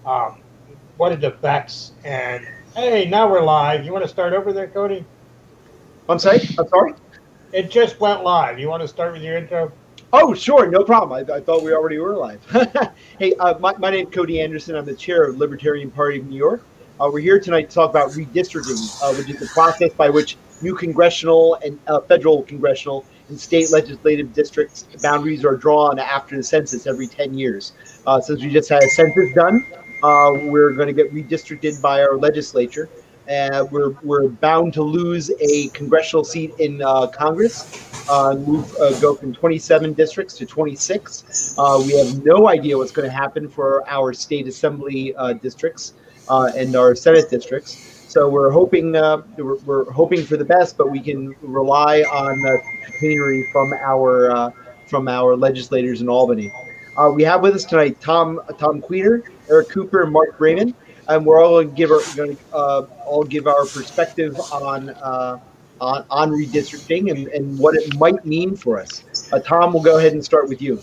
um, what it affects. And hey, now we're live. You want to start over there, Cody? I'm sorry? It just went live. You want to start with your intro? Oh, sure. No problem. I thought we already were live. Hey, my name's Cody Anderson. I'm the chair of the Libertarian Party of New York. We're here tonight to talk about redistricting, which is the process by which new congressional and federal congressional and state legislative districts boundaries are drawn after the census every 10 years. Since we just had a census done, we're going to get redistricted by our legislature. We're bound to lose a congressional seat in Congress. Go from 27 districts to 26. We have no idea what's going to happen for our state assembly districts and our Senate districts. So we're hoping for the best, but we can rely on chicanery from our legislators in Albany. We have with us tonight Tom Queter, Eric Cooper, and Mark Braiman, and we're all going to give our perspective on redistricting and what it might mean for us. Tom, we'll go ahead and start with you.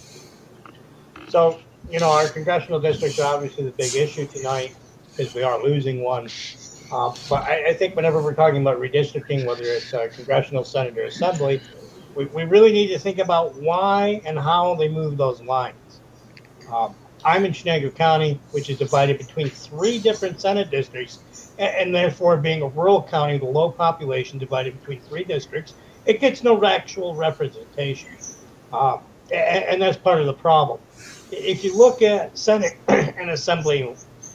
So, our congressional districts are obviously the big issue tonight because we are losing one. But I think whenever we're talking about redistricting, whether it's congressional, Senate, or assembly, we really need to think about why and how they move those lines. I'm in Chenango County, which is divided between 3 different Senate districts, and therefore being a rural county with a low population divided between 3 districts, it gets no actual representation. And that's part of the problem. If you look at Senate and Assembly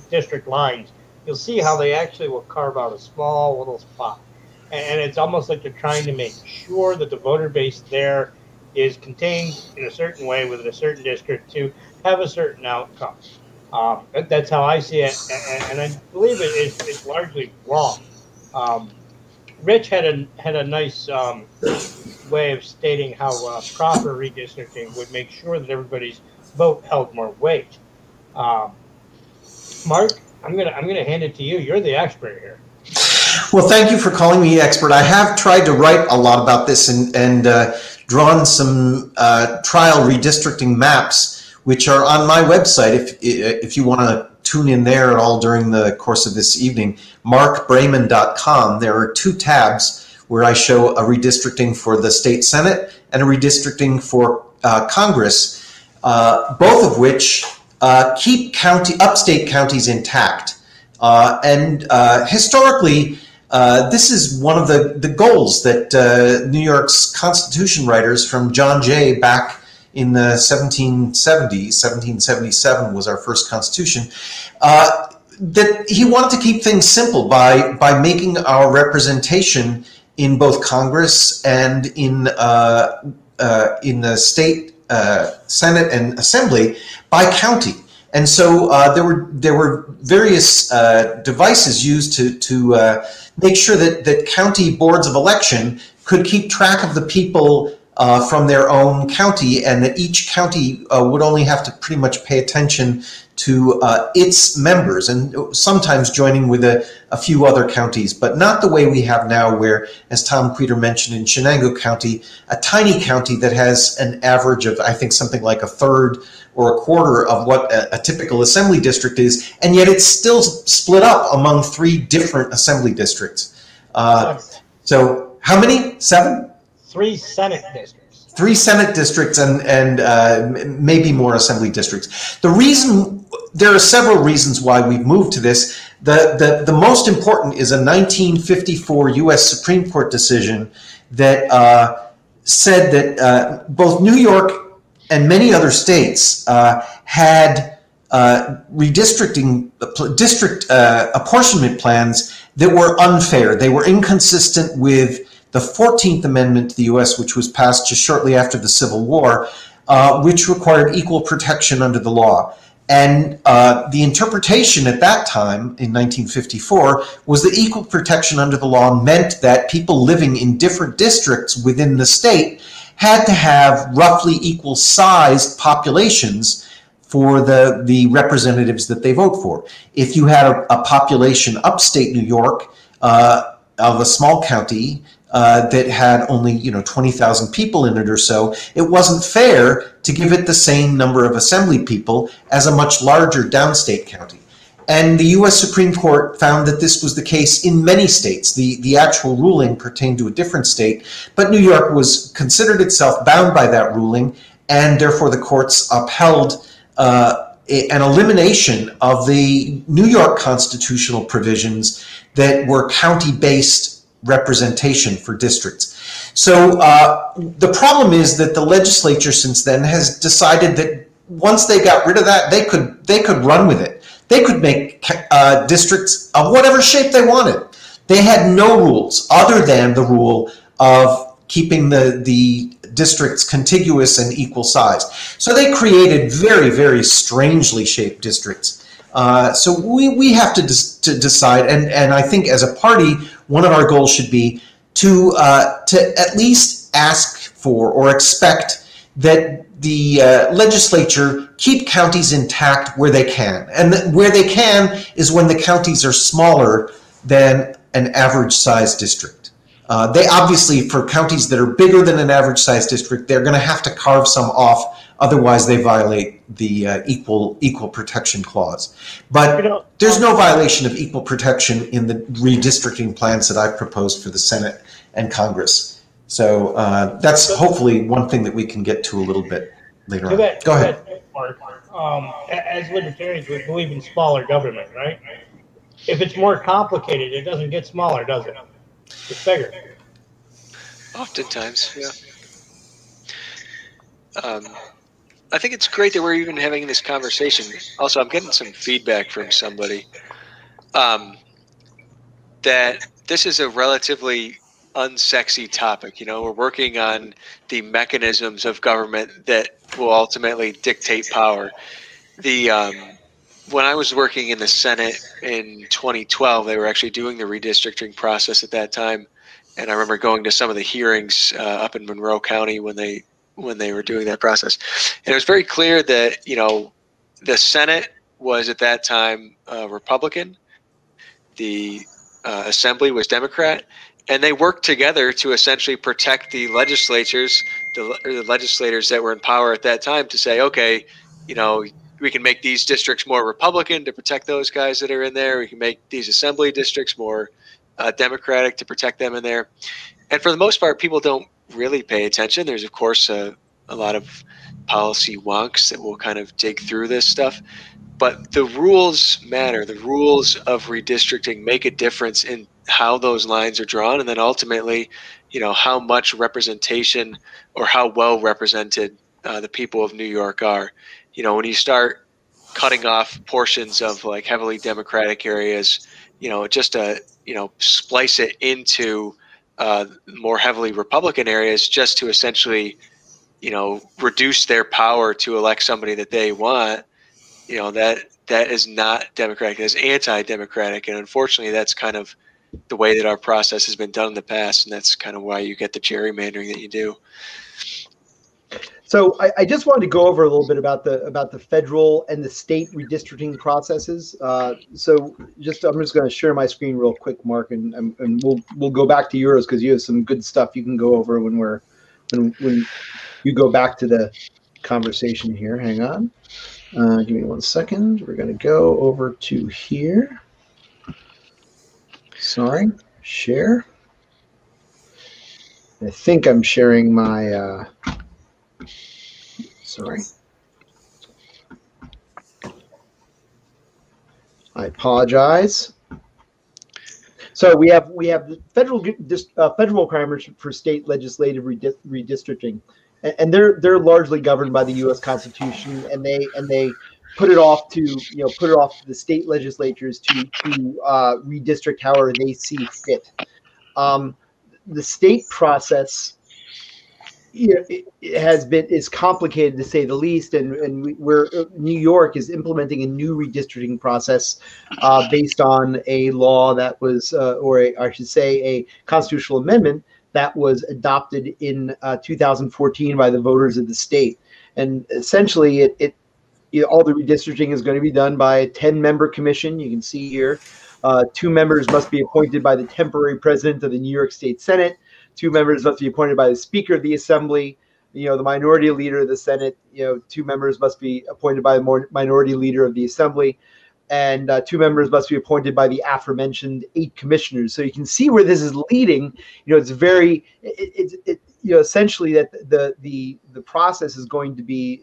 district lines, you'll see how they actually will carve out a small little spot. And it's almost like they're trying to make sure that the voter base there is contained in a certain way within a certain district to have a certain outcome. That's how I see it, and I believe it's largely wrong. Rich had a nice way of stating how proper redistricting would make sure that everybody's vote held more weight. Mark, I'm gonna hand it to you. You're the expert here. Well, thank you for calling me expert. I have tried to write a lot about this and drawn some trial redistricting maps, which are on my website. If you want to tune in there at all during the course of this evening, markbraiman.com. There are 2 tabs where I show a redistricting for the state Senate and a redistricting for Congress, both of which keep upstate counties intact. Historically, this is one of the goals that New York's Constitution writers from John Jay back in the 1770s, 1777 was our first Constitution, that he wanted to keep things simple by making our representation in both Congress and in the state Senate and Assembly by county. And so there were various devices used to make sure that county boards of election could keep track of the people from their own county, and that each county would only have to pretty much pay attention to its members, and sometimes joining with a few other counties, but not the way we have now, where, as Tom Queter mentioned, in Chenango County, a tiny county that has an average of, I think, something like a third or a quarter of what a typical assembly district is, and yet it's still split up among 3 different assembly districts. So how many? 7? 3 Senate districts. 3 Senate districts and maybe more assembly districts. There are several reasons why we've moved to this. The most important is a 1954 U.S. Supreme Court decision that said that both New York and many other states had redistricting district apportionment plans that were unfair. They were inconsistent with the 14th Amendment to the U.S., which was passed just shortly after the Civil War, which required equal protection under the law. And the interpretation at that time, in 1954, was that equal protection under the law meant that people living in different districts within the state had to have roughly equal sized populations for the representatives that they vote for. If you had a population upstate New York of a small county that had only 20,000 people in it or so, it wasn't fair to give it the same number of assembly people as a much larger downstate county. And the U.S. Supreme Court found that this was the case in many states. The actual ruling pertained to a different state, but New York was considered itself bound by that ruling, and therefore the courts upheld an elimination of the New York constitutional provisions that were county-based representation for districts. So the problem is that the legislature since then has decided that once they got rid of that, they could run with it. They could make districts of whatever shape they wanted. They had no rules other than the rule of keeping the districts contiguous and equal size. So they created very, very strangely shaped districts. So we have to decide, and I think as a party, one of our goals should be to at least ask for or expect that the legislature keep counties intact where they can. And where they can is when the counties are smaller than an average size district. They obviously, for counties that are bigger than an average size district, they're going to have to carve some off, otherwise they violate the equal protection clause. But there's no violation of equal protection in the redistricting plans that I've proposed for the Senate and Congress. So that's hopefully one thing that we can get to a little bit later on. Go ahead. Mark, as libertarians, we believe in smaller government, right? If it's more complicated, it doesn't get smaller, does it? It's bigger. Oftentimes, yeah. I think it's great that we're even having this conversation. Also, I'm getting some feedback from somebody that this is a relatively unsexy topic. You know, we're working on the mechanisms of government that will ultimately dictate power. When I was working in the Senate in 2012, they were actually doing the redistricting process at that time, and I remember going to some of the hearings up in Monroe County when they were doing that process, and it was very clear that the Senate was at that time Republican, the Assembly was Democrat. And they worked together to essentially protect the legislators that were in power at that time to say, okay, we can make these districts more Republican to protect those guys that are in there. We can make these assembly districts more Democratic to protect them in there. And for the most part, people don't really pay attention. There's, of course, a lot of policy wonks that will kind of dig through this stuff. But the rules matter. The rules of redistricting make a difference in how those lines are drawn, and then ultimately, how much representation or how well represented the people of New York are. When you start cutting off portions of like heavily Democratic areas, just to splice it into more heavily Republican areas, just to essentially reduce their power to elect somebody that they want. That is not democratic. That's anti-democratic, and unfortunately, that's kind of the way that our process has been done in the past, and that's kind of why you get the gerrymandering that you do. So I just wanted to go over a little bit about the federal and the state redistricting processes. So I'm just going to share my screen real quick, Mark, and we'll go back to yours because you have some good stuff you can go over when you go back to the conversation here. Hang on. Give me 1 second. We're going to go over to here. Sorry, share. I think I'm sharing my, sorry. I apologize. So we have the federal requirements for state legislative redistricting, and they're largely governed by the U.S. Constitution, and they put it off to the state legislatures to redistrict however they see fit. The state process is complicated to say the least, and New York is implementing a new redistricting process based on a law that was, I should say, a constitutional amendment that was adopted in 2014 by the voters of the state. And essentially, all the redistricting is going to be done by a 10-member commission. You can see here, 2 members must be appointed by the temporary president of the New York State Senate. 2 members must be appointed by the Speaker of the Assembly. The minority leader of the Senate. 2 members must be appointed by the minority leader of the Assembly. and 2 members must be appointed by the aforementioned 8 commissioners. So you can see where this is leading. It's very, essentially that the process is going to be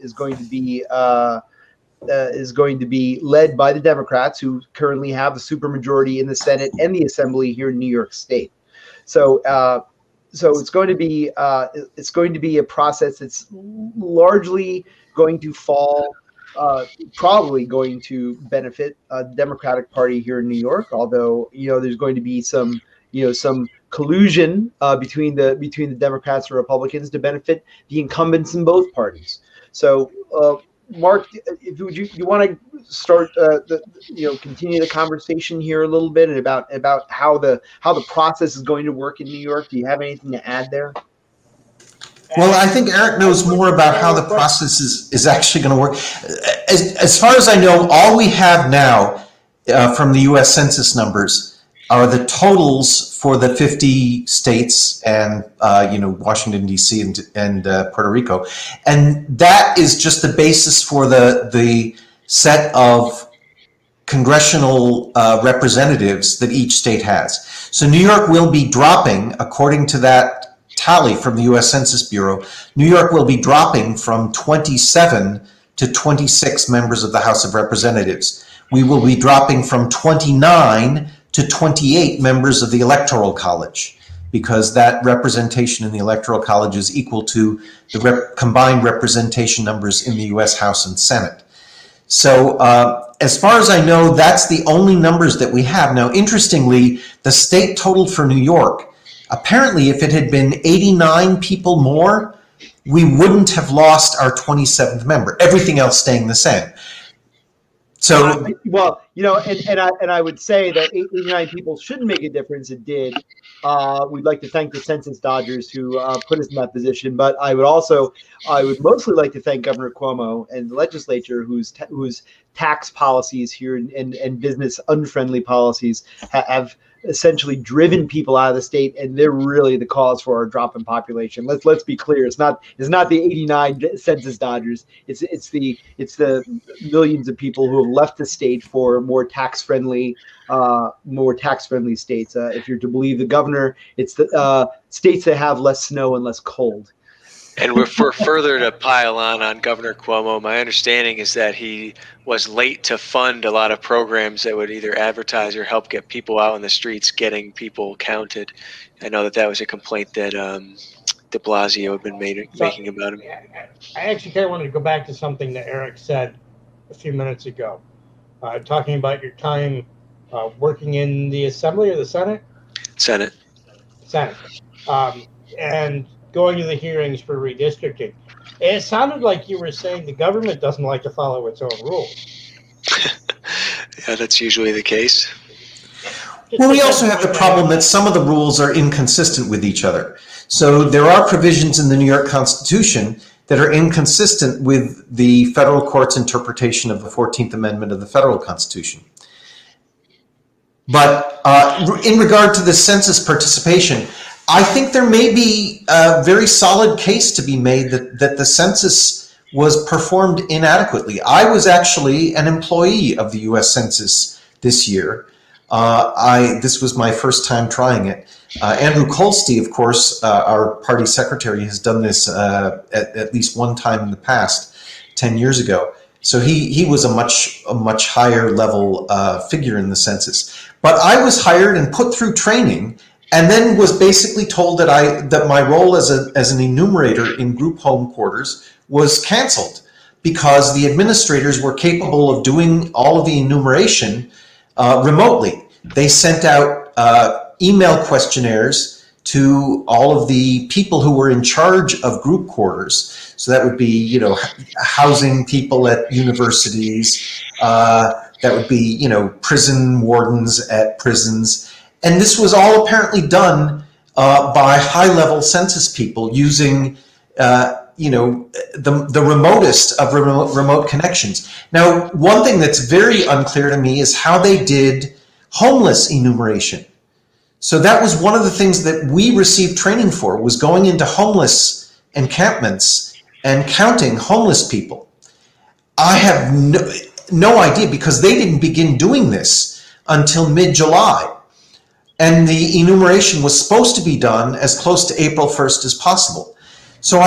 led by the Democrats, who currently have the supermajority in the Senate and the Assembly here in New York State. So it's going to be a process that's largely going to fall. Probably going to benefit the Democratic Party here in New York, although there's going to be some collusion between the Democrats and Republicans to benefit the incumbents in both parties. So, Mark, if you want to start continue the conversation here a little bit about how the process is going to work in New York. Do you have anything to add there? Well, I think Eric knows more about how the process is actually going to work. As far as I know, all we have now from the U.S. Census numbers are the totals for the 50 states and Washington D.C. and Puerto Rico, and that is just the basis for the set of congressional representatives that each state has. So New York will be dropping, according to that tally from the U.S. Census Bureau, New York will be dropping from 27 to 26 members of the House of Representatives. We will be dropping from 29 to 28 members of the Electoral College, because that representation in the Electoral College is equal to the combined representation numbers in the U.S. House and Senate. So as far as I know, that's the only numbers that we have. Now, interestingly, the state total for New York, apparently, if it had been 89 people more, we wouldn't have lost our 27th member. Everything else staying the same. So, well, and I would say that 89 people shouldn't make a difference. It did. We'd like to thank the census dodgers who put us in that position. But I would mostly like to thank Governor Cuomo and the legislature, whose tax policies here and business unfriendly policies have essentially driven people out of the state, and they're really the cause for our drop in population. Let's be clear. It's not the 89 census dodgers. It's the millions of people who have left the state for more tax friendly states. If you're to believe the governor, it's the states that have less snow and less cold. And for further to pile on Governor Cuomo, my understanding is that he was late to fund a lot of programs that would either advertise or help get people out on the streets, getting people counted. I know that was a complaint that de Blasio had been making about him. I actually kind of wanted to go back to something that Eric said a few minutes ago, talking about your time working in the Assembly or the Senate? Senate. And going to the hearings for redistricting. It sounded like you were saying the government doesn't like to follow its own rules. Yeah, that's usually the case. Well, we also have the problem that some of the rules are inconsistent with each other. So there are provisions in the New York Constitution that are inconsistent with the federal court's interpretation of the 14th Amendment of the federal Constitution. But in regard to the census participation, I think there may be a very solid case to be made that the census was performed inadequately. I was actually an employee of the U.S. Census this year. This was my first time trying it. Andrew Kolstey, of course, our party secretary, has done this at least one time in the past, 10 years ago. So he was a much higher level figure in the census. But I was hired and put through training, and then was basically told that my role as an enumerator in group home quarters was canceled because the administrators were capable of doing all of the enumeration remotely. They sent out email questionnaires to all of the people who were in charge of group quarters. So that would be, housing people at universities. That would be, prison wardens at prisons. And this was all apparently done by high-level census people using, the remotest of remote connections. Now, one thing that's very unclear to me is how they did homeless enumeration. So that was one of the things that we received training for, was going into homeless encampments and counting homeless people. I have no idea, because they didn't begin doing this until mid-July. And the enumeration was supposed to be done as close to April 1st as possible. So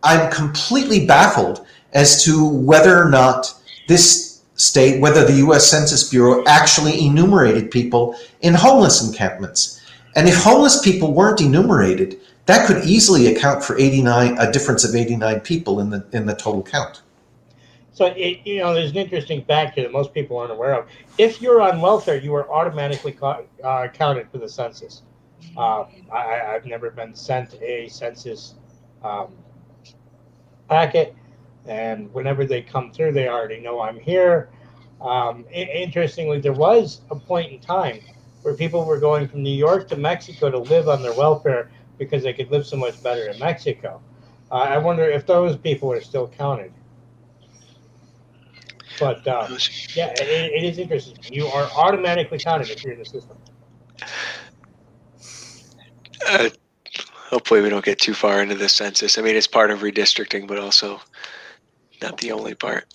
I'm completely baffled as to whether or not this state, whether the U.S. Census Bureau actually enumerated people in homeless encampments. And if homeless people weren't enumerated, that could easily account for a difference of 89 people in the total count. So, there's an interesting fact here that most people aren't aware of. If you're on welfare, you are automatically counted for the census. I've never been sent a census packet, and whenever they come through, they already know I'm here. Interestingly, there was a point in time where people were going from New York to Mexico to live on their welfare because they could live so much better in Mexico. I wonder if those people are still counted. But yeah, it is interesting. You are automatically counted if you're in the system. Hopefully we don't get too far into the census. I mean, it's part of redistricting, but also not the only part.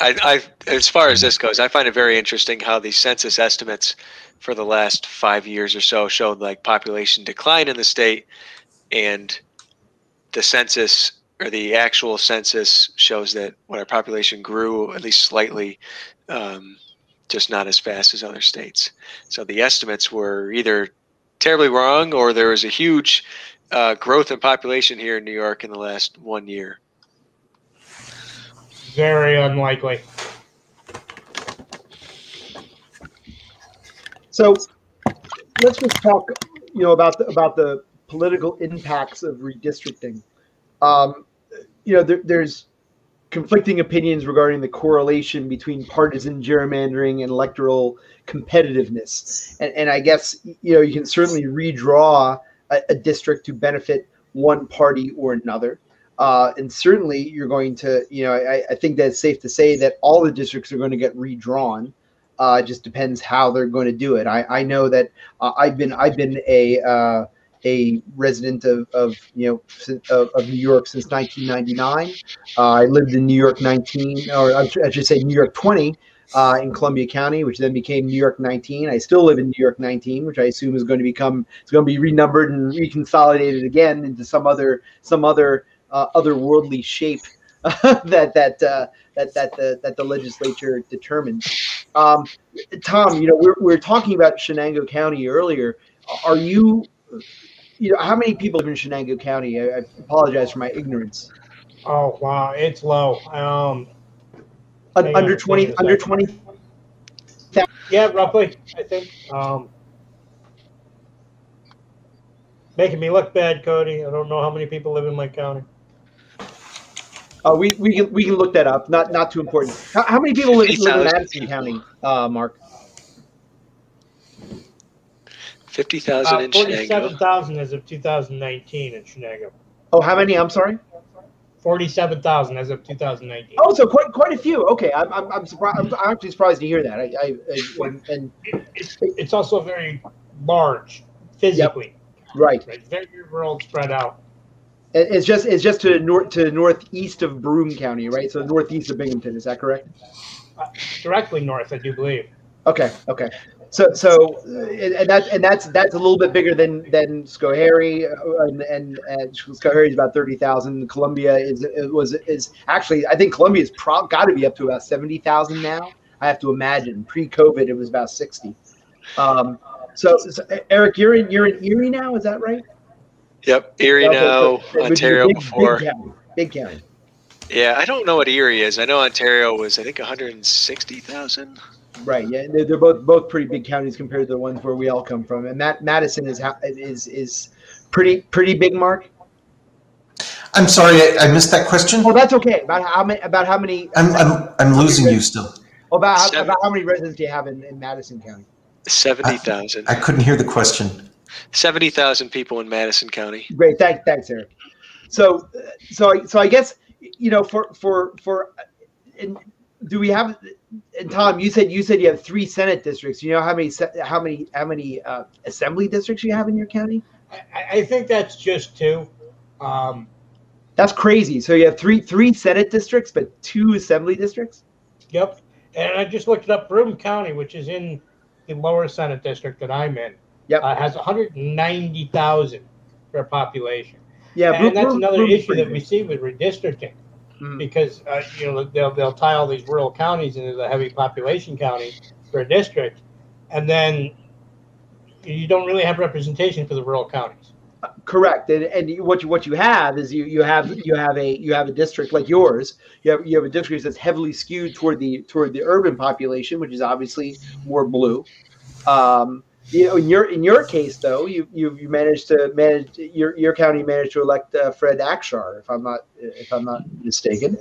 As far as this goes, I find it very interesting how the census estimates for the last 5 years or so showed like population decline in the state, and the census, or the actual census, shows that when our population grew at least slightly, just not as fast as other states. So the estimates were either terribly wrong, or there was a huge growth in population here in New York in the last 1 year. Very unlikely. So let's just talk, about the political impacts of redistricting. There's conflicting opinions regarding the correlation between partisan gerrymandering and electoral competitiveness. And I guess, you can certainly redraw a district to benefit one party or another. And certainly you're going to, I think that's safe to say that all the districts are going to get redrawn. It just depends how they're going to do it. I know that I've been a resident of New York since 1999. I lived in New York 19, or I should say New York 20, in Columbia County, which then became New York 19. I still live in New York 19, which I assume is going to be renumbered and reconsolidated again into some other otherworldly shape that the legislature determines. Tom, we're talking about Shenango County earlier. Are you? How many people live in Shenango County? I apologize for my ignorance. Oh wow, it's low. Under 20. Yeah, roughly. I think. Making me look bad, Cody. I don't know how many people live in my county. We can look that up. Not too important. How many people live in Madison County, Mark? 50,000 in Shenango. 47,000 as of 2019 in Shenango. Oh, how many? I'm sorry. 47,000 as of 2019. Oh, so quite a few. Okay, I'm surprised. I'm actually surprised to hear that. It's also very large physically. Yep. Right. Very rural, spread out. It's just to northeast of Broome County, right? So northeast of Binghamton. Is that correct? Directly north, I do believe. Okay. So that's a little bit bigger than Schoharie, and Schoharie is about 30,000. Columbia is actually, I think Columbia's got to be up to about 70,000 now. I have to imagine. Pre-COVID, it was about 60. So Eric, you're in Erie now, is that right? Yep, Erie now. Ontario before. Big county. Yeah, I don't know what Erie is. I know Ontario was, I think, 160,000. Right. Yeah, they're both pretty big counties compared to the ones where we all come from. And Madison is pretty big, Mark. I'm sorry, I missed that question. Oh, that's okay. About how many? I'm losing you still. About how many residents do you have in Madison County? 70,000. I couldn't hear the question. 70,000 people in Madison County. Great, thanks, Eric. So I guess do we have? And Tom, you said you have 3 Senate districts. You know how many assembly districts you have in your county? I think that's just 2. That's crazy. So you have three Senate districts, but 2 assembly districts. Yep. And I just looked it up. Braiman County, which is in the lower Senate district that I'm in, Yep. has 190,000 for a population. Yeah, and that's another Braiman's issue pretty that we big. see with redistricting, because they'll tie all these rural counties into the heavy population county for a district, and then you don't really have representation for the rural counties. Correct, and what you have is you have a district like yours. You have a district that's heavily skewed toward the urban population, which is obviously more blue. In your case though, you managed your county managed to elect Fred Akshar, if I'm not mistaken.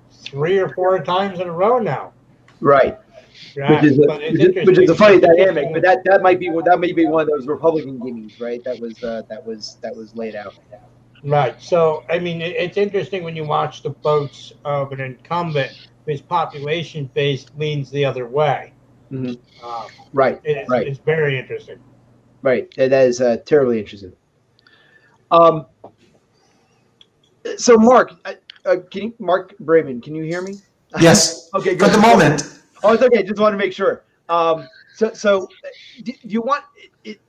3 or 4 times in a row now. Right. Right. Which is a funny dynamic, but that might be one of those Republican gimmies, right? That was laid out. Right. So I mean, it's interesting when you watch the votes of an incumbent whose population base leans the other way. Mm-hmm. Right. It's very interesting. Right. That is terribly interesting. So Mark, Mark Braiman, can you hear me? Yes. Okay. Good. For the moment. Oh, it's okay. Just want to make sure. So do you want it?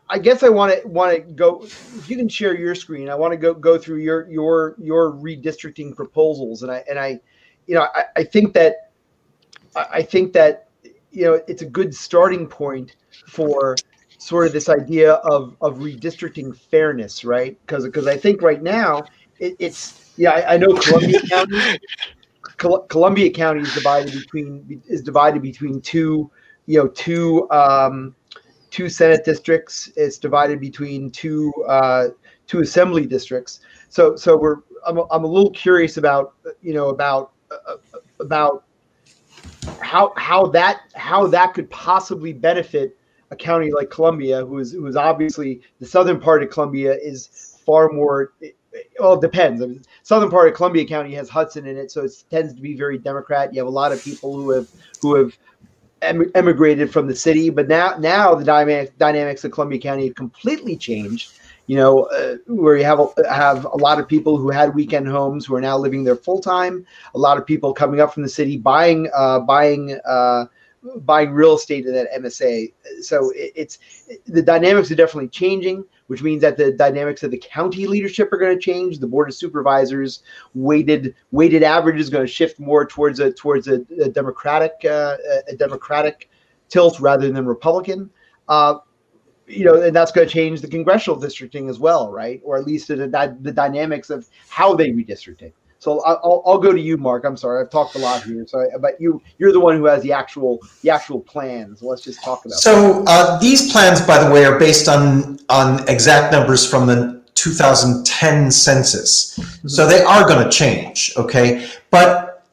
I guess I want to go. If you can share your screen, I want to go through your redistricting proposals, and I think that it's a good starting point for sort of this idea of redistricting fairness, right? Because I think right now I know Columbia County is divided between two Senate districts. It's divided between two assembly districts. So I'm a little curious about how that could possibly benefit a county like Columbia, who is obviously, the southern part of Columbia is far more. Well, it depends. I mean, southern part of Columbia County has Hudson in it, so it tends to be very Democrat. You have a lot of people who have emigrated from the city, but now the dynamics of Columbia County have completely changed. Where you have a lot of people who had weekend homes who are now living there full time. A lot of people coming up from the city buying real estate in that MSA. So the dynamics are definitely changing, which means that the dynamics of the county leadership are going to change. The Board of Supervisors weighted average is going to shift more towards a Democratic tilt rather than Republican. And that's going to change the congressional districting as well, right? Or at least the dynamics of how they redistricting. So I'll go to you, Mark. I'm sorry, I've talked a lot here. So, but you're the one who has the actual plans. Let's just talk about. So these plans, by the way, are based on exact numbers from the 2010 census. Mm-hmm. So they are going to change, okay? But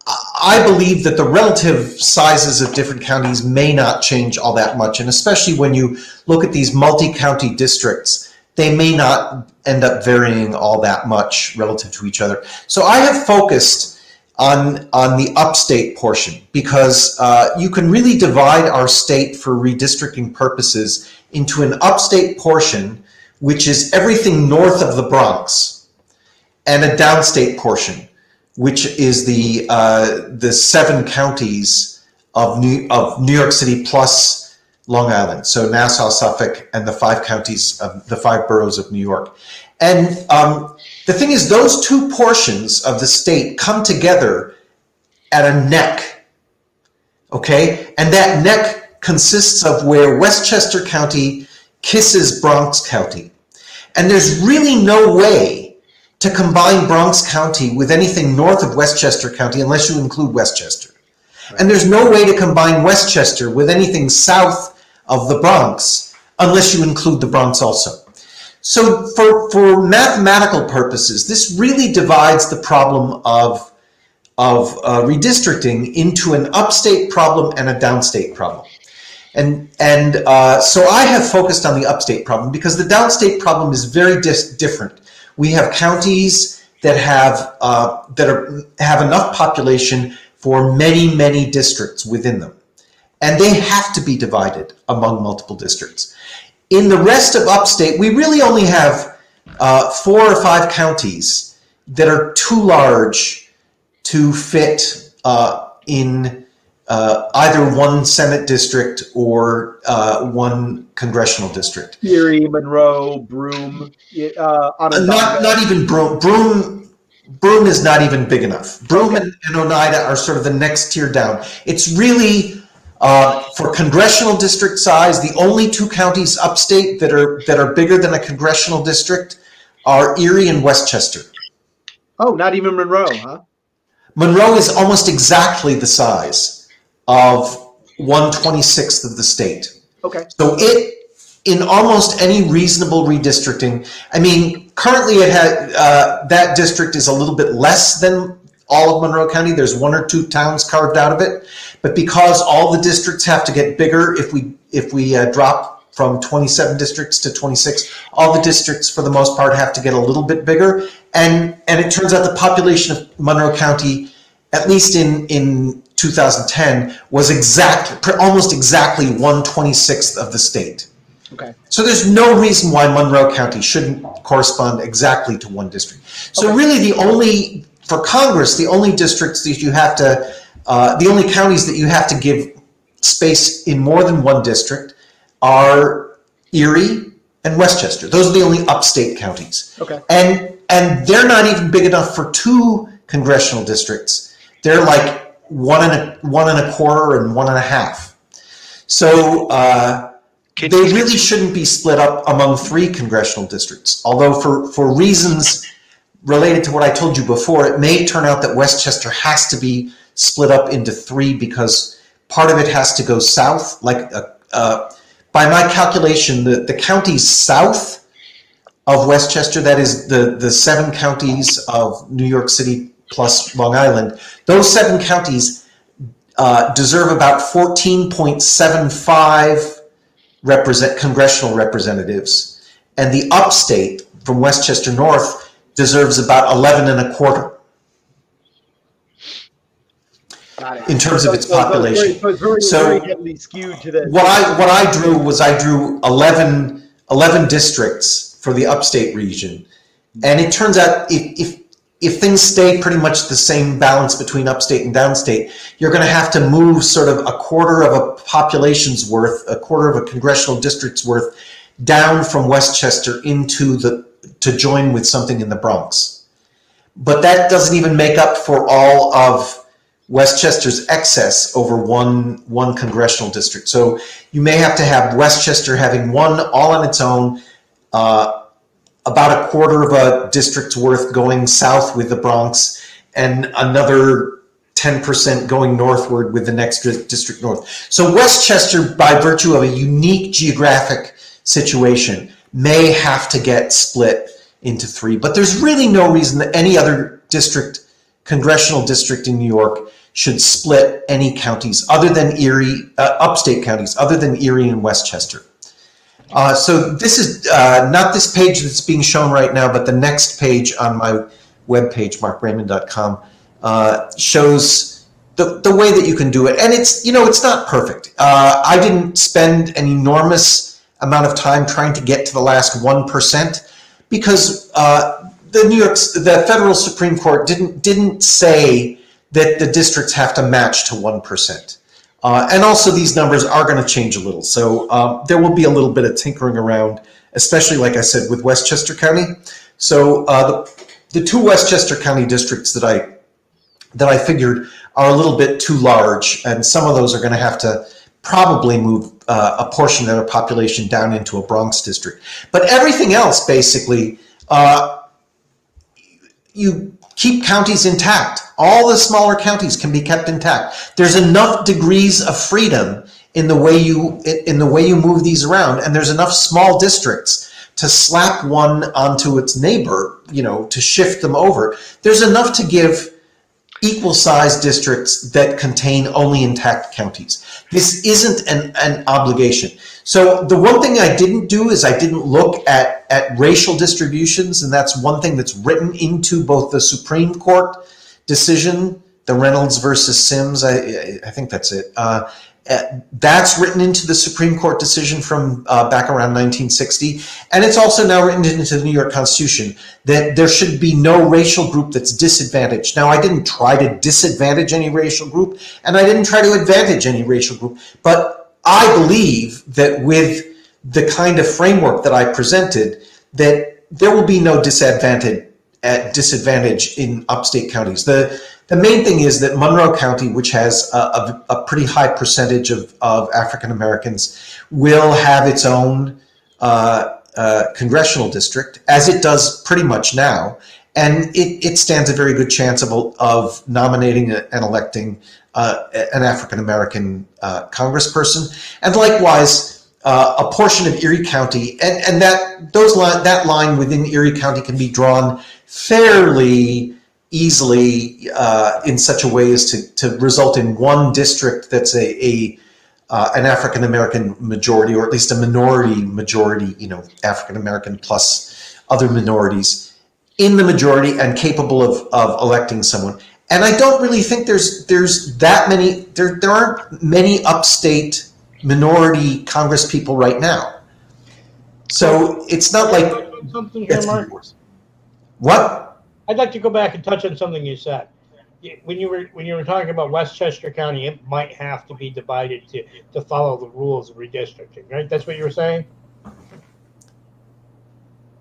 I believe that the relative sizes of different counties may not change all that much, and especially when you look at these multi-county districts, they may not end up varying all that much relative to each other. So I have focused on the upstate portion because you can really divide our state for redistricting purposes into an upstate portion, which is everything north of the Bronx, and a downstate portion, which is the 7 counties of New York City plus Long Island, so Nassau, Suffolk, and the 5 counties of the 5 boroughs of New York. And the thing is, those 2 portions of the state come together at a neck, okay? And that neck consists of where Westchester County kisses Bronx County. And there's really no way to combine Bronx County with anything north of Westchester County unless you include Westchester. Right. And there's no way to combine Westchester with anything south of the Bronx unless you include the Bronx also. So for mathematical purposes, this really divides the problem of redistricting into an upstate problem and a downstate problem. And so I have focused on the upstate problem because the downstate problem is very different. We have counties that have enough population for many districts within them, and they have to be divided among multiple districts. In the rest of upstate, we really only have 4 or 5 counties that are too large to fit in either one Senate district or one congressional district. Erie, Monroe, Broome, Not even Broome. Broome is not even big enough. Broome and Oneida are sort of the next tier down. It's really, for congressional district size, the only two counties upstate that are bigger than a congressional district are Erie and Westchester. Oh, not even Monroe, huh? Monroe is almost exactly the size of 1/26th of the state. Okay. So it, in almost any reasonable redistricting, I mean, currently it had, that district is a little bit less than all of Monroe County. There's one or two towns carved out of it, but because all the districts have to get bigger, if we drop from 27 districts to 26, all the districts for the most part have to get a little bit bigger. And it turns out the population of Monroe County, at least in 2010, was almost exactly 1/26th of the state. Okay. So there's no reason why Monroe County shouldn't correspond exactly to one district. So really for Congress, the only districts that you have to, the only counties that you have to give space in more than one district are Erie and Westchester. Those are the only upstate counties. Okay. And they're not even big enough for two congressional districts. They're like one and a quarter and 1.5. So they really shouldn't be split up among three congressional districts. Although for reasons related to what I told you before, it may turn out that Westchester has to be split up into three because part of it has to go south. Like by my calculation, the counties south of Westchester, that is the 7 counties of New York City plus Long Island, those 7 counties deserve about 14.75 congressional representatives, and the upstate from Westchester north deserves about 11.25 in terms of its population. So very heavily skewed to the. What I drew 11 districts for the upstate region, and it turns out if things stay pretty much the same balance between upstate and downstate, you're going to have to move sort of a quarter of a population's worth, a quarter of a congressional district's worth, down from Westchester to join with something in the Bronx. But that doesn't even make up for all of Westchester's excess over one congressional district. So you may have to have Westchester having one all on its own, about a quarter of a district's worth going south with the Bronx, and another 10% going northward with the next district north. So Westchester, by virtue of a unique geographic situation, may have to get split into 3. But there's really no reason that any other congressional district in New York should split any counties other than Erie, upstate counties, other than Erie and Westchester. So this is not this page that's being shown right now, but the next page on my webpage, markbraiman.com, shows the way that you can do it. And it's not perfect. I didn't spend an enormous amount of time trying to get to the last 1% because the federal Supreme Court didn't say that the districts have to match to 1%. And also these numbers are going to change a little. So there will be a little bit of tinkering around, especially, like I said, with Westchester County. So the 2 Westchester County districts that I figured are a little bit too large, and some of those are going to have to probably move a portion of their population down into a Bronx district. But everything else, basically, you keep counties intact. All the smaller counties can be kept intact. There's enough degrees of freedom in the way you move these around, and there's enough small districts to slap one onto its neighbor, to shift them over. There's enough to give equal-sized districts that contain only intact counties. This isn't an obligation. So the one thing I didn't do is I didn't look at racial distributions, and that's one thing that's written into both the Supreme Court decision, the Reynolds versus Sims, I think that's it, That's written into the Supreme Court decision from back around 1960. And it's also now written into the New York Constitution that there should be no racial group that's disadvantaged. Now, I didn't try to disadvantage any racial group, and I didn't try to advantage any racial group. But I believe that with the kind of framework that I presented, that there will be no disadvantage in upstate counties. The main thing is that Monroe County, which has a pretty high percentage of African Americans, will have its own congressional district, as it does pretty much now, and it stands a very good chance of nominating and electing an African American congressperson, and likewise a portion of Erie County, and that line within Erie County can be drawn fairly easily in such a way as to result in one district that's an African American majority, or at least a minority majority, African American plus other minorities in the majority and capable of electing someone. And I don't really think there's that many. There aren't many upstate minority Congress people right now. So it's not like something here, Mark. What? I'd like to go back and touch on something you said. When you were talking about Westchester County, it might have to be divided to follow the rules of redistricting, right? That's what you were saying?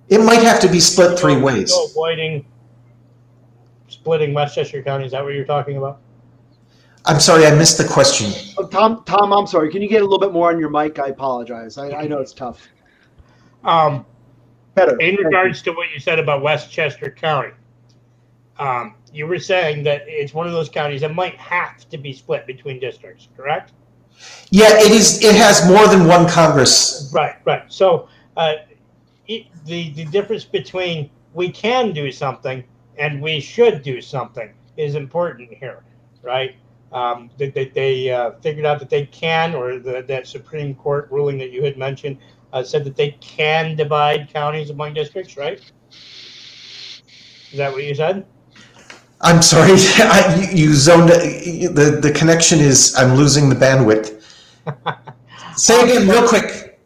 It might have to be split three ways. So avoiding splitting Westchester County, is that what you're talking about? I'm sorry, I missed the question. Oh, Tom, I'm sorry. Can you get a little bit more on your mic? I apologize. I know it's tough. Better. In regards to what you said about Westchester County, you were saying that it's one of those counties that might have to be split between districts, correct? Yeah, it is. It has more than one Congress. Right. So the difference between we can do something and we should do something is important here, right? That they figured out that they can, or that Supreme Court ruling that you had mentioned said that they can divide counties among districts, right? Is that what you said? I'm sorry, you zoned. The connection is. I'm losing the bandwidth. Say again, real quick.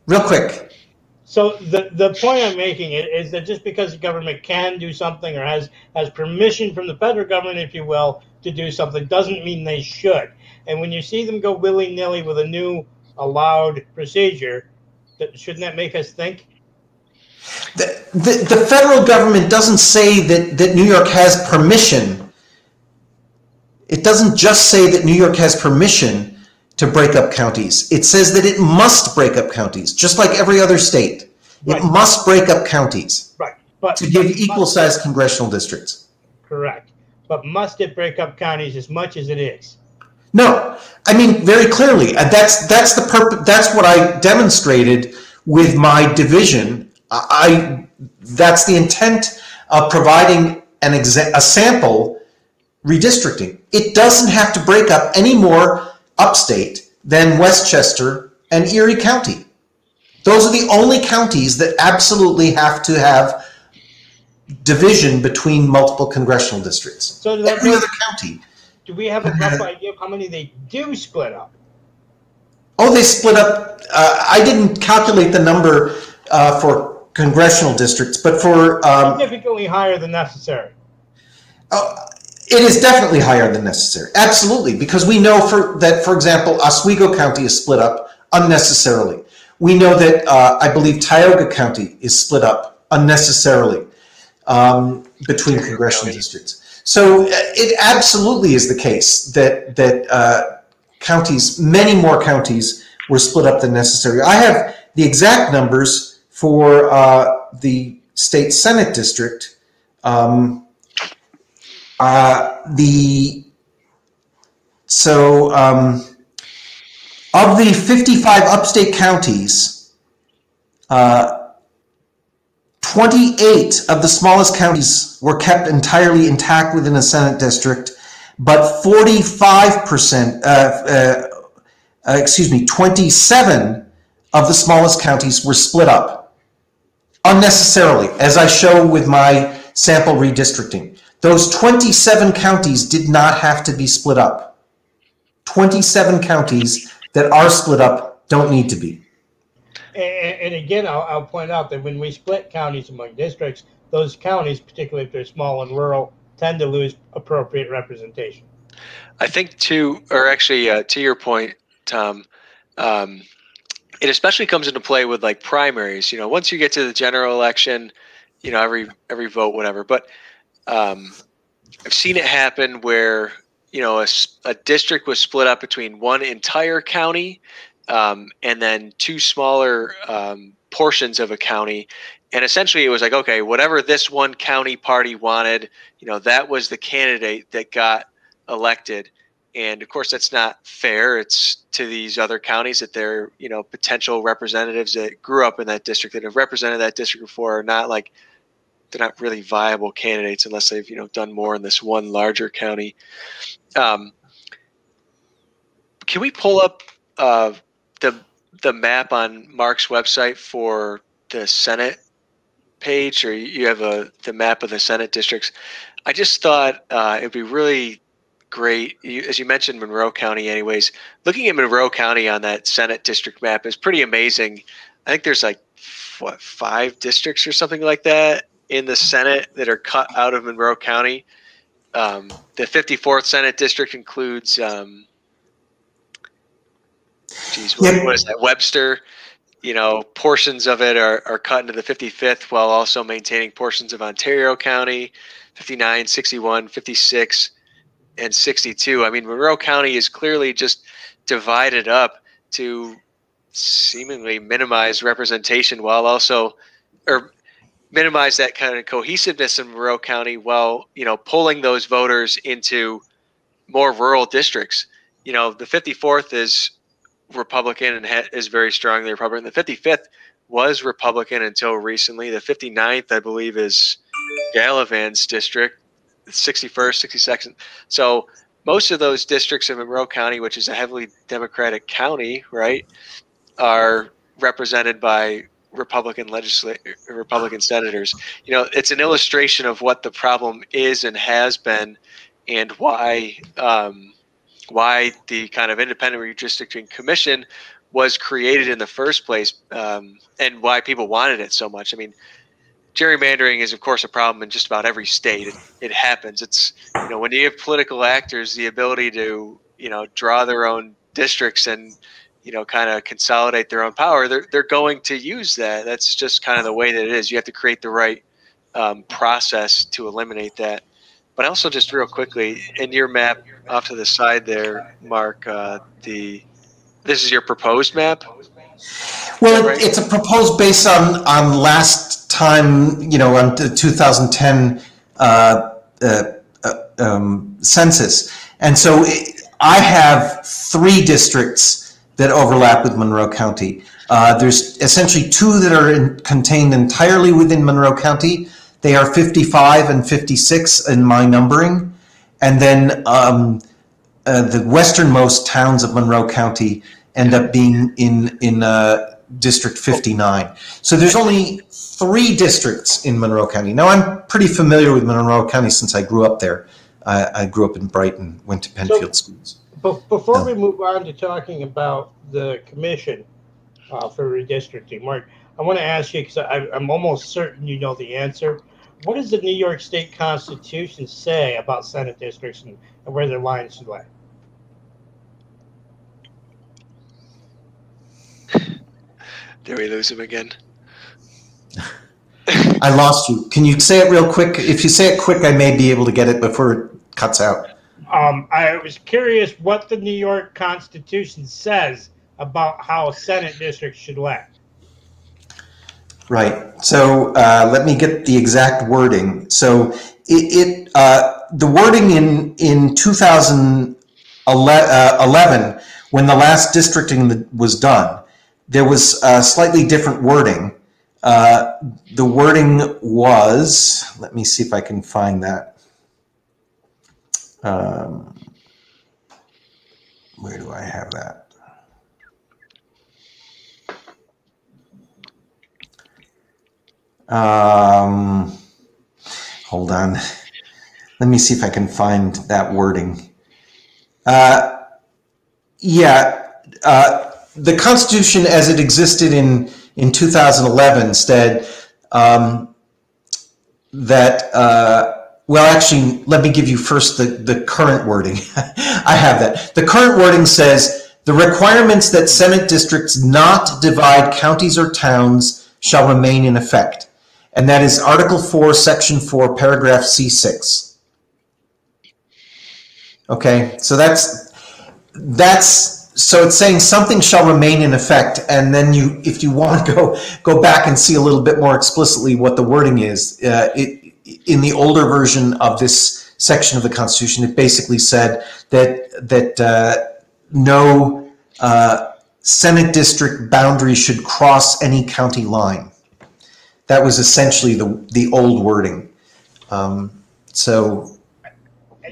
So the point I'm making is that just because the government can do something or has permission from the federal government, if you will, to do something, doesn't mean they should. And when you see them go willy-nilly with a new allowed procedure, shouldn't that make us think? The federal government doesn't say that New York has permission. It doesn't just say that New York has permission to break up counties. It says that it must break up counties, just like every other state. Right. It must break up counties, right? But to give equal-sized congressional districts. Correct. But must it break up counties as much as it is? No, I mean very clearly. That's the purpose. That's what I demonstrated with my division. That's the intent of providing a sample redistricting. It doesn't have to break up any more upstate than Westchester and Erie County. Those are the only counties that absolutely have to have division between multiple congressional districts. So every other county. Do we have a rough idea of how many they do split up? Oh, they split up. I didn't calculate the number for congressional districts, but for significantly higher than necessary. It is definitely higher than necessary. Absolutely, because we know that, for example, Oswego County is split up unnecessarily. We know that I believe Tioga County is split up unnecessarily between congressional districts. So it absolutely is the case that counties, many more counties, were split up than necessary. I have the exact numbers for the state Senate district. Of the 55 upstate counties, 28 of the smallest counties were kept entirely intact within a Senate district, but 27 of the smallest counties were split up unnecessarily, as I show with my sample redistricting. Those 27 counties did not have to be split up. 27 counties that are split up don't need to be. And again, I'll point out that when we split counties among districts, those counties, particularly if they're small and rural, tend to lose appropriate representation. I think to your point, Tom, it especially comes into play with like primaries. Once you get to the general election, every vote, whatever. But I've seen it happen where a district was split up between one entire county and then two smaller portions of a county. And essentially it was like, okay, whatever this one county party wanted, that was the candidate that got elected. And of course, that's not fair. It's to these other counties that they're, potential representatives that grew up in that district that have represented that district before are not like, they're not really viable candidates unless they've, done more in this one larger county. Can we pull up the map on Mark's website for the Senate page, or you have the map of the Senate districts? I just thought it'd be really great, as you mentioned Monroe County anyways, looking at Monroe County on that Senate district map is pretty amazing. I think there's like, 5 districts or something like that in the Senate that are cut out of Monroe County. The 54th Senate district includes, what is that, Webster? Portions of it are cut into the 55th while also maintaining portions of Ontario County, 59, 61, 56, and 62. I mean, Monroe County is clearly just divided up to seemingly minimize representation while also, or minimize that kind of cohesiveness in Monroe County while, pulling those voters into more rural districts. The 54th is Republican and is very strongly Republican. The 55th was Republican until recently. The 59th, I believe, is Gallivan's district. The 61st, 62nd. So most of those districts in Monroe County, which is a heavily Democratic county, right, are represented by Republican senators. It's an illustration of what the problem is and has been, and why the kind of independent redistricting commission was created in the first place, and why people wanted it so much. I mean, gerrymandering is, of course, a problem in just about every state. It happens. It's, when you have political actors, the ability to, draw their own districts and, kind of consolidate their own power, they're going to use that. That's just kind of the way that it is. You have to create the right process to eliminate that. But also, just real quickly, in your map off to the side there, Mark, this is your proposed map? Well, right? It's a proposed based on last time, on the 2010 census. And so I have 3 districts that overlap with Monroe County. There's essentially 2 that are contained entirely within Monroe County. They are 55 and 56 in my numbering. And then the westernmost towns of Monroe County end up being in District 59. So there's only 3 districts in Monroe County. Now, I'm pretty familiar with Monroe County since I grew up there. I grew up in Brighton, went to Penfield schools. Before we move on to talking about the commission for redistricting, Mark, I want to ask you, because I'm almost certain you know the answer. What does the New York State Constitution say about Senate districts and where their lines should lie? Did we lose him again? I lost you. Can you say it real quick? If you say it quick, I may be able to get it before it cuts out. I was curious what the New York Constitution says about how Senate districts should lie. Right. So let me get the exact wording. So the wording in 2011, when the last districting was done, there was slightly different wording. The wording was, let me see if I can find that. Where do I have that? Hold on. Let me see if I can find that wording. Yeah, the Constitution as it existed in 2011 said that, well, actually, let me give you first the current wording. I have that. The current wording says, the requirements that Senate districts not divide counties or towns shall remain in effect. And that is Article 4, Section 4, Paragraph C6. Okay, so so it's saying something shall remain in effect, and then if you want to go back and see a little bit more explicitly what the wording is, in the older version of this section of the Constitution, it basically said that no Senate district boundary should cross any county line. That was essentially the old wording. So.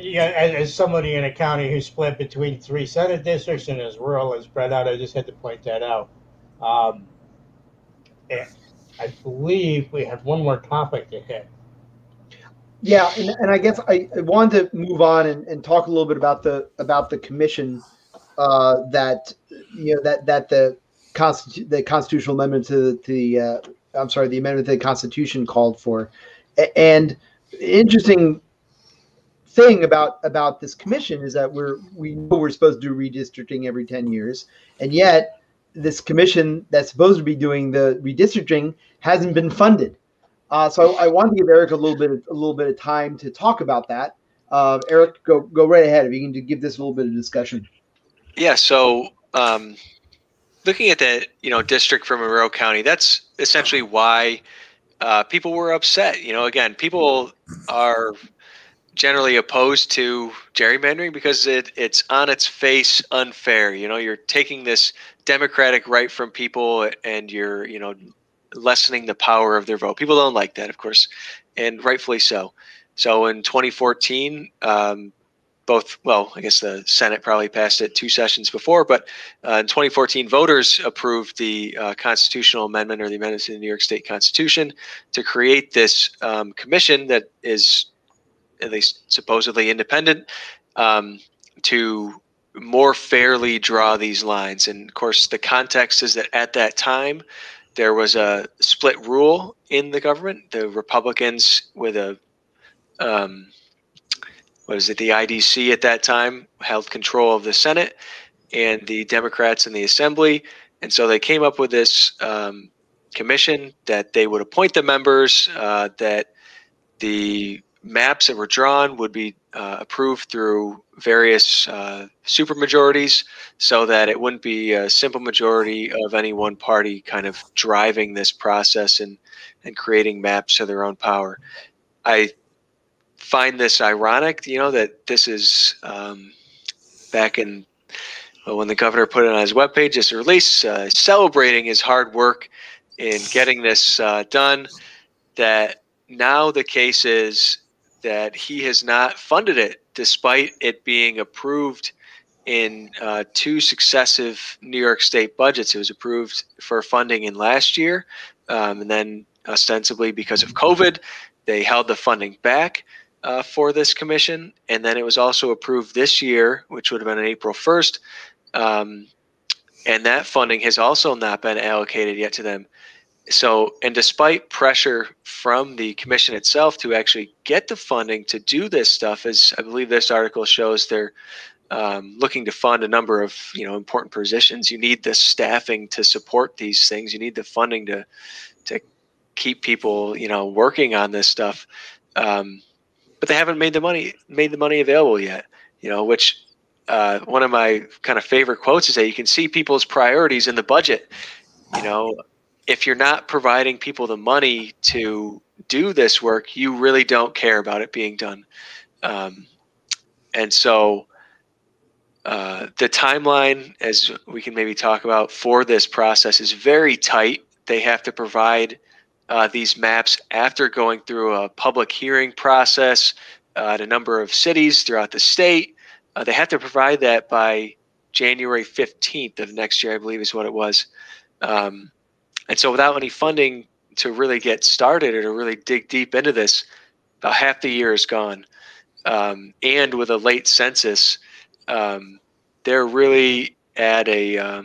Yeah, as somebody in a county who's split between 3 Senate districts and is rural and spread out, I just had to point that out. And I believe we have one more topic to hit. Yeah, and I guess I wanted to move on and talk a little bit about the commission that the constitutional amendment to the amendment to the Constitution called for, and interesting thing about this commission is that we know we're supposed to do redistricting every 10 years, and yet this commission that's supposed to be doing the redistricting hasn't been funded. So I wanted to give Eric a little bit of time to talk about that. Eric, go right ahead if you can give this a little bit of discussion. Yeah. So looking at the district for Monroe County, that's essentially why people were upset. Again, people are generally opposed to gerrymandering because it's on its face unfair. You're taking this democratic right from people and you're lessening the power of their vote. People don't like that, of course, and rightfully so. So in 2014, I guess the Senate probably passed it 2 sessions before, but in 2014, voters approved the constitutional amendment or the amendments to the New York State Constitution to create this commission that is at least supposedly independent, to more fairly draw these lines. And of course, the context is that at that time, there was a split rule in the government. The Republicans with the IDC at that time held control of the Senate, and the Democrats in the Assembly. And so they came up with this commission that they would appoint the members, that the maps that were drawn would be approved through various supermajorities, so that it wouldn't be a simple majority of any one party kind of driving this process and creating maps to their own power. I find this ironic, that this is back in when the governor put it on his webpage, this release, celebrating his hard work in getting this done, that now the case is that he has not funded it, despite it being approved in 2 successive New York State budgets. It was approved for funding in last year, and then ostensibly because of COVID, they held the funding back for this commission. And then it was also approved this year, which would have been on April 1st. And that funding has also not been allocated yet to them. So, and despite pressure from the commission itself to actually get the funding to do this stuff, as I believe this article shows, they're looking to fund a number of important positions. You need the staffing to support these things. You need the funding to keep people working on this stuff. But they haven't made the money available yet. Which one of my kind of favorite quotes is that you can see people's priorities in the budget. If you're not providing people the money to do this work, you really don't care about it being done. And so the timeline, as we can maybe talk about, for this process is very tight. They have to provide these maps after going through a public hearing process at a number of cities throughout the state. They have to provide that by January 15th of next year, I believe is what it was. And so without any funding to really get started or to really dig deep into this, about half the year is gone. And with a late census, they're really they're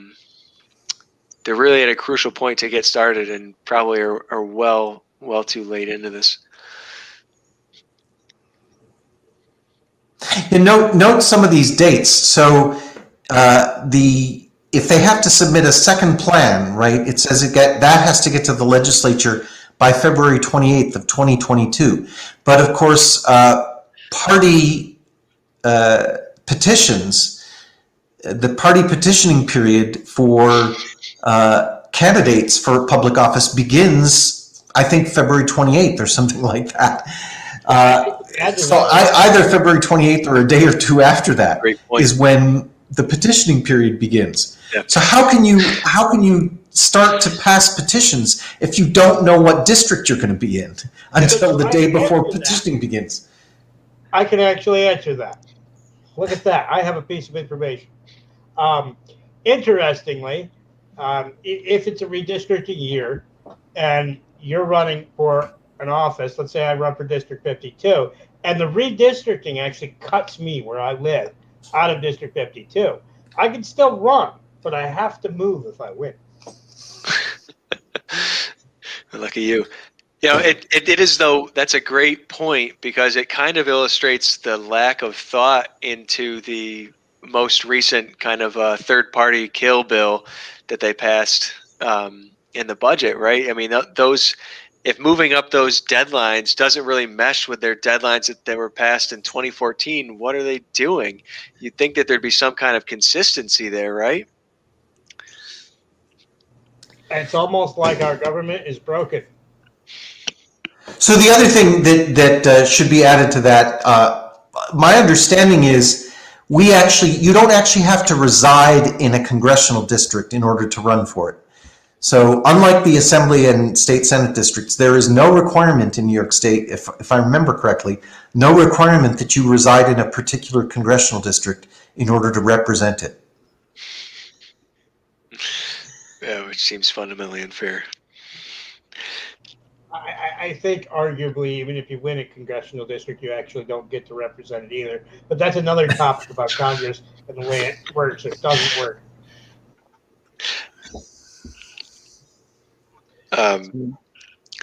really at a crucial point to get started, and probably are well too late into this. And note some of these dates. So if they have to submit a second plan, right, it says that has to get to the legislature by February 28th of 2022. But of course, party petitions, the party petitioning period for candidates for public office begins, I think, February 28th or something like that. So either February 28th or a day or two after that is when the petitioning period begins. Yeah. So how can you start to pass petitions if you don't know what district you're going to be in until the day before petitioning begins? I can actually answer that. Look at that. I have a piece of information. Interestingly, if it's a redistricting year and you're running for an office, let's say I run for District 52, and the redistricting actually cuts me where I live out of District 52, I can still run, but I have to move if I win. Lucky you. You know, it is, though, that's a great point, because it kind of illustrates the lack of thought into the most recent kind of third-party kill bill that they passed in the budget, right? I mean, if moving up those deadlines doesn't really mesh with their deadlines that were passed in 2014, what are they doing? You'd think that there'd be some kind of consistency there, right? It's almost like our government is broken. So the other thing that should be added to that, my understanding is you don't actually have to reside in a congressional district in order to run for it. So unlike the Assembly and State Senate districts, there is no requirement in New York State, if I remember correctly, no requirement that you reside in a particular congressional district in order to represent it. Yeah, which seems fundamentally unfair. I think arguably, even if you win a congressional district, you actually don't get to represent it either. But that's another topic about Congress and the way it works. It doesn't work.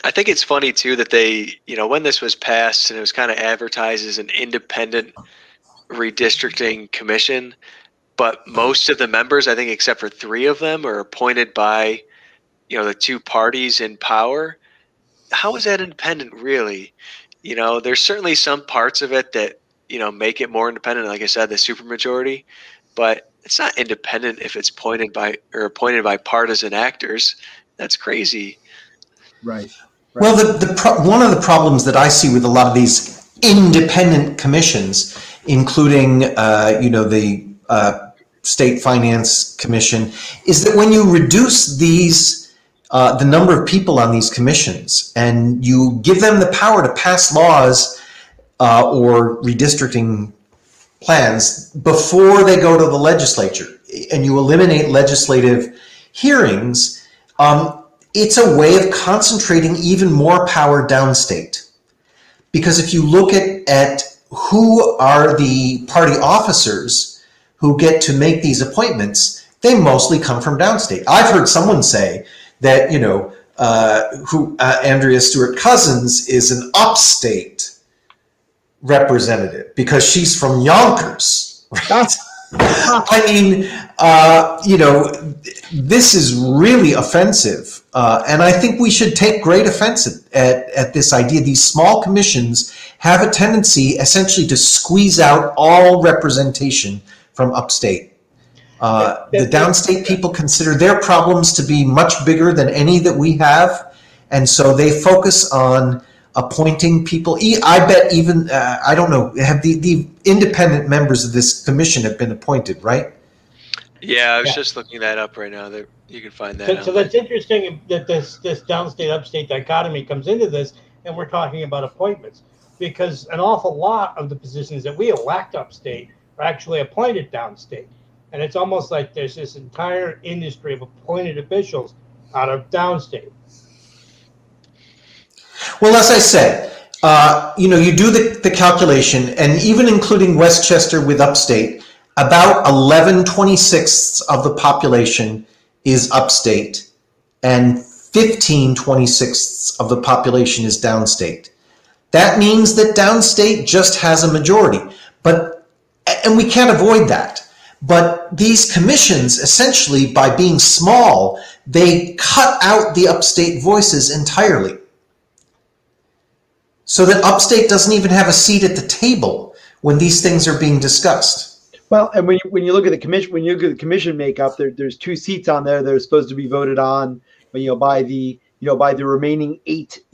I think it's funny too that they, when this was passed and it was kind of advertised as an independent redistricting commission, but most of the members, I think except for 3 of them, are appointed by, the 2 parties in power. How is that independent, really? There's certainly some parts of it that, make it more independent. Like I said, the supermajority, but it's not independent if it's appointed by partisan actors. That's crazy. Right. Well, one of the problems that I see with a lot of these independent commissions, including the State Finance Commission, is that when you reduce the number of people on these commissions and you give them the power to pass laws or redistricting plans before they go to the legislature, and you eliminate legislative hearings, it's a way of concentrating even more power downstate. Because if you look at who are the party officers who get to make these appointments, they mostly come from downstate. I've heard someone say that, Andrea Stewart Cousins is an upstate representative because she's from Yonkers. Right? I mean, this is really offensive. And I think we should take great offense at this idea. These small commissions have a tendency essentially to squeeze out all representation from upstate. The downstate people consider their problems to be much bigger than any that we have. And so they focus on appointing people. I bet even, I don't know, have the independent members of this commission have been appointed, right? Yeah, I was just looking that up right now. You can find that. So that's interesting that this downstate upstate dichotomy comes into this, and we're talking about appointments, because an awful lot of the positions that we elect upstate are actually appointed downstate, and it's almost like there's this entire industry of appointed officials out of downstate. Well, as I said, you do the calculation, and even including Westchester with upstate, about 11/26 of the population is upstate, and 15/26 of the population is downstate. That means that downstate just has a majority, and we can't avoid that. But these commissions, essentially, by being small, they cut out the upstate voices entirely, so that upstate doesn't even have a seat at the table when these things are being discussed. Well, and when you look at the commission makeup, there's 2 seats on there that are supposed to be voted on, by the remaining 8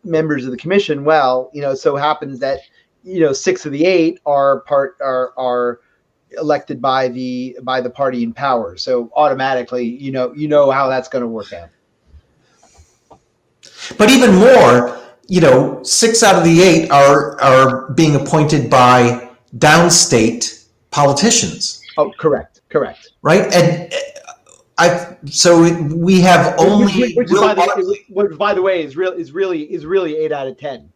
members of the commission. Well, so happens that 6 of the 8 are elected by the party in power. So automatically, you know how that's going to work out. But even more, 6 out of the 8 are being appointed by downstate politicians. Oh, correct. Right, and so we have only which by the way is really 8 out of 10.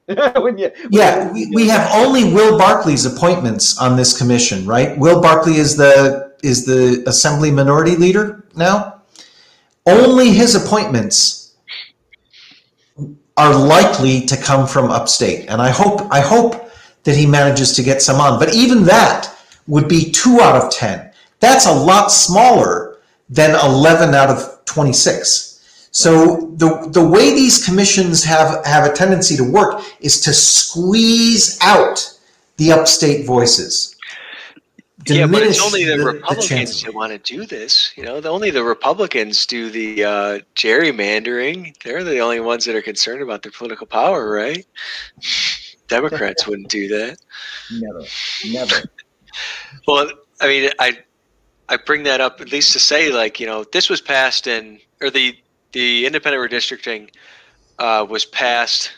we have only Will Barkley's appointments on this commission, right? Will Barkley is the Assembly Minority Leader now. Only his appointments are likely to come from upstate, and I hope that he manages to get some on. But even that would be 2 out of 10. That's a lot smaller than 11 out of 26. So the way these commissions have a tendency to work is to squeeze out the upstate voices. Yeah, but it's only the Republicans that want to do this. Only the Republicans do the gerrymandering. They're the only ones that are concerned about their political power, right? Democrats wouldn't do that. Never. Well, I mean, I bring that up at least to say, this was passed the independent redistricting was passed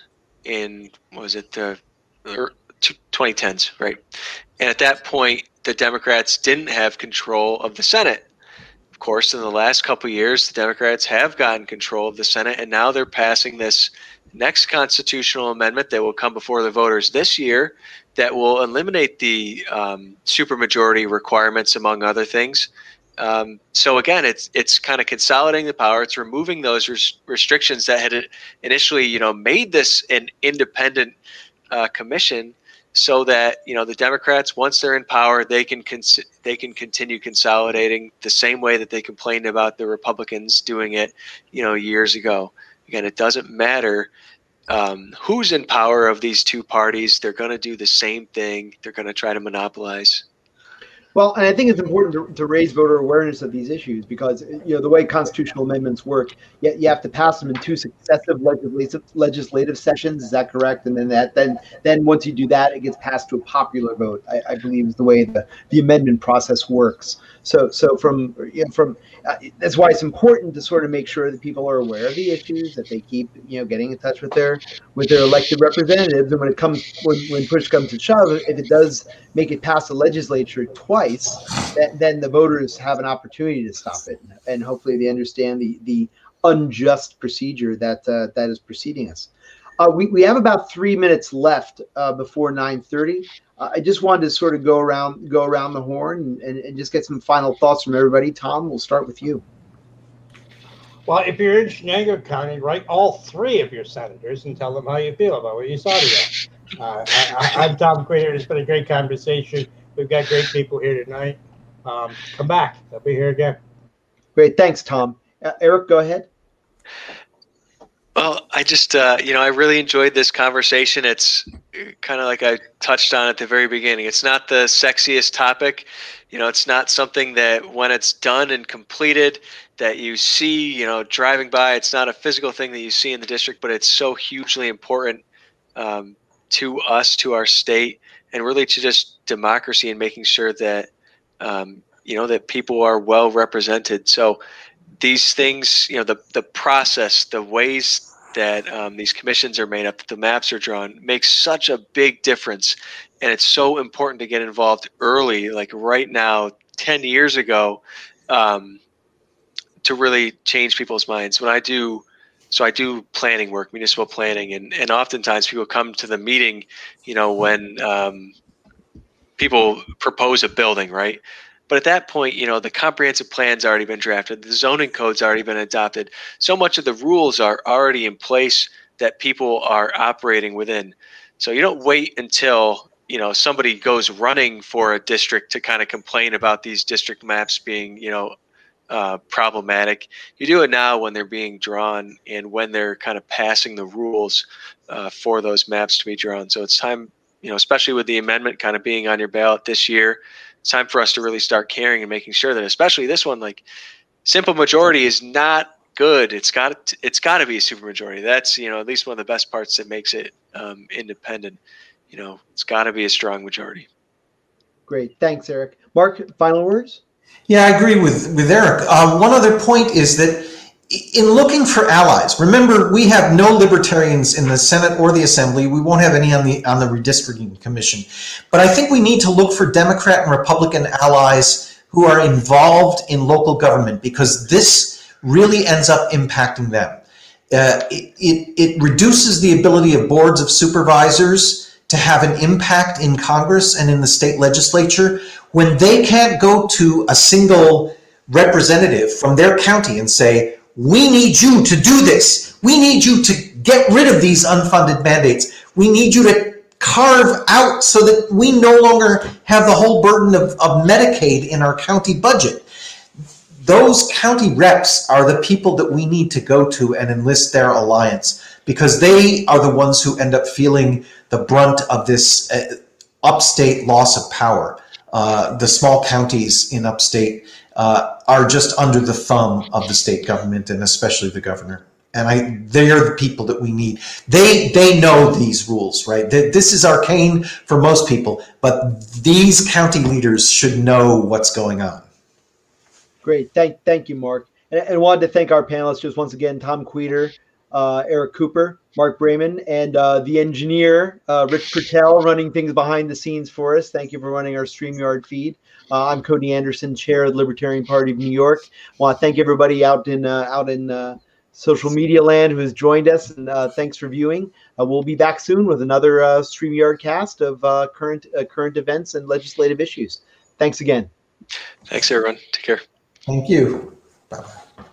in, what was it, the 2010s, right? And at that point, the Democrats didn't have control of the Senate. Of course, in the last couple of years, the Democrats have gotten control of the Senate, and now they're passing this next constitutional amendment that will come before the voters this year that will eliminate the supermajority requirements, among other things. So again, it's kind of consolidating the power. It's removing those restrictions that had initially, made this an independent commission, so that the Democrats, once they're in power, they can continue consolidating the same way that they complained about the Republicans doing it, years ago. Again, it doesn't matter who's in power of these two parties. They're going to do the same thing. They're going to try to monopolize. Well, and I think it's important to raise voter awareness of these issues, because the way constitutional amendments work, you have to pass them in 2 successive legislative sessions. Is that correct? And then once you do that, it gets passed to a popular vote. I believe is the way the amendment process works. So from that's why it's important to sort of make sure that people are aware of the issues, that they keep getting in touch with their elected representatives, and when push comes to shove, if it does make it past the legislature twice, then the voters have an opportunity to stop it, and hopefully they understand the unjust procedure that is preceding us. We have about 3 minutes left before 9:30. I just wanted to sort of go around the horn and just get some final thoughts from everybody. Tom, we'll start with you. Well, if you're in Chenango County, write all 3 of your senators and tell them how you feel about what you saw today. I'm Tom Queen. It's been a great conversation. We've got great people here tonight. Come back. They'll be here again. Great. Thanks, Tom. Eric, go ahead. Well, I just, I really enjoyed this conversation. It's kind of like I touched on at the very beginning. It's not the sexiest topic. It's not something that when it's done and completed that you see, driving by. It's not a physical thing that you see in the district, but it's so hugely important to us, to our state, and really to just democracy and making sure that, that people are well represented. So these things, the process, the ways that these commissions are made up, that the maps are drawn, makes such a big difference. And it's so important to get involved early, like right now, 10 years ago, to really change people's minds. I do planning work, municipal planning, and oftentimes people come to the meeting, when people propose a building, right? But at that point, the comprehensive plan's already been drafted. The zoning code's already been adopted. So much of the rules are already in place that people are operating within. So you don't wait until, somebody goes running for a district to kind of complain about these district maps being, problematic. You do it now when they're being drawn and when they're kind of passing the rules for those maps to be drawn. So it's time, especially with the amendment kind of being on your ballot this year, it's time for us to really start caring and making sure that, especially this one, like simple majority is not good. It's got to be a supermajority. That's at least one of the best parts that makes it independent. It's got to be a strong majority. Great, thanks, Eric. Mark, final words? Yeah, I agree with Eric. One other point is that in looking for allies, remember we have no libertarians in the Senate or the Assembly. We won't have any on the Redistricting Commission. But I think we need to look for Democrat and Republican allies who are involved in local government, because this really ends up impacting them. It reduces the ability of boards of supervisors to have an impact in Congress and in the state legislature when they can't go to a single representative from their county and say, we need you to do this. We need you to get rid of these unfunded mandates. We need you to carve out so that we no longer have the whole burden of Medicaid in our county budget. Those county reps are the people that we need to go to and enlist their alliance, because they are the ones who end up feeling the brunt of this upstate loss of power. The small counties in upstate are just under the thumb of the state government, and especially the governor. And they are the people that we need. They know these rules, right? This is arcane for most people, but these county leaders should know what's going on. Great, thank you, Mark. And wanted to thank our panelists just once again, Tom Queter, Eric Cooper, Mark Braiman, and the engineer, Rich Pertel, running things behind the scenes for us. Thank you for running our StreamYard feed. I'm Cody Anderson, chair of the Libertarian Party of New York. I want to thank everybody out in social media land who has joined us, and thanks for viewing. We'll be back soon with another StreamYard cast of current events and legislative issues. Thanks again. Thanks, everyone. Take care. Thank you. Bye-bye.